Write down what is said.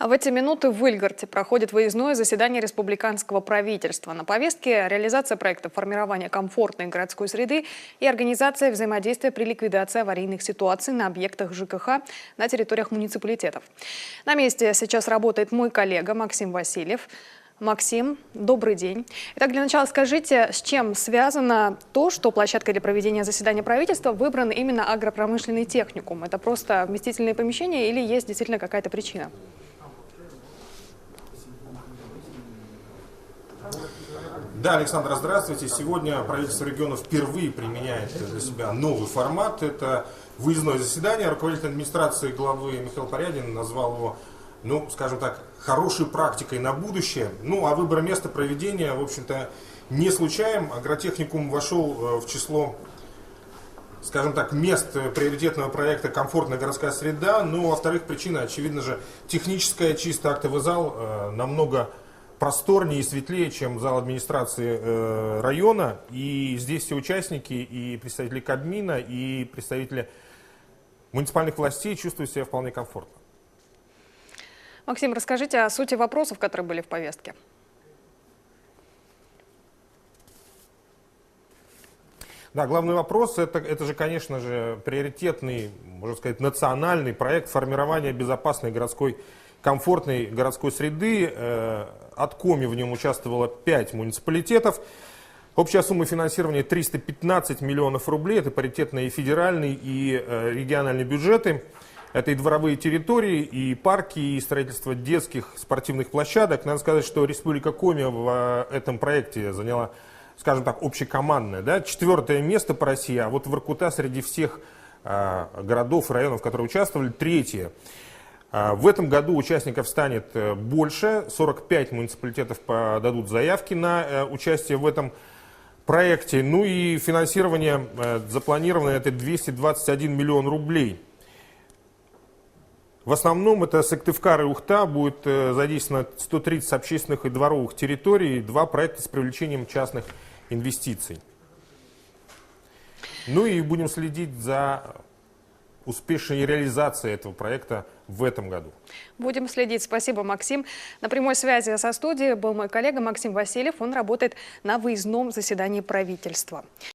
А в эти минуты в Ильгорте проходит выездное заседание республиканского правительства. На повестке реализация проекта формирования комфортной городской среды и организация взаимодействия при ликвидации аварийных ситуаций на объектах ЖКХ на территориях муниципалитетов. На месте сейчас работает мой коллега Максим Васильев. Максим, добрый день. Итак, для начала скажите, с чем связано то, что площадкой для проведения заседания правительства выбран именно агропромышленный техникум? Это просто вместительные помещения или есть действительно какая-то причина? Да, Александра, здравствуйте. Сегодня правительство региона впервые применяет для себя новый формат. Это выездное заседание. Руководитель администрации главы Михаил Порядин назвал его, скажем так, хорошей практикой на будущее. А выбор места проведения, в общем-то, не случайен. Агротехникум вошел в число, скажем так, мест приоритетного проекта «Комфортная городская среда». Во-вторых, причина, очевидно же, техническая, чисто актовый зал намного просторнее и светлее, чем зал администрации района. И здесь все участники, и представители Кабмина, и представители муниципальных властей чувствуют себя вполне комфортно. Максим, расскажите о сути вопросов, которые были в повестке. Да, главный вопрос это же, конечно же, приоритетный, можно сказать, национальный проект формирования безопасной городской, комфортной городской среды. От КОМИ в нем участвовало 5 муниципалитетов. Общая сумма финансирования 315 миллионов рублей. Это паритетные и федеральные, и региональные бюджеты. Это и дворовые территории, и парки, и строительство детских спортивных площадок. Надо сказать, что Республика Коми в этом проекте заняла, скажем так, общекомандное, 4-е место по России, а вот Воркута среди всех городов и районов, которые участвовали, 3-е. В этом году участников станет больше, 45 муниципалитетов подадут заявки на участие в этом проекте. И финансирование запланировано это 221 миллион рублей. В основном это Сыктывкар и Ухта, будет задействовано 130 общественных и дворовых территорий, 2 проекта с привлечением частных инвестиций. И будем следить за успешной реализацией этого проекта в этом году. Будем следить. Спасибо, Максим. На прямой связи со студией был мой коллега Максим Васильев. Он работает на выездном заседании правительства.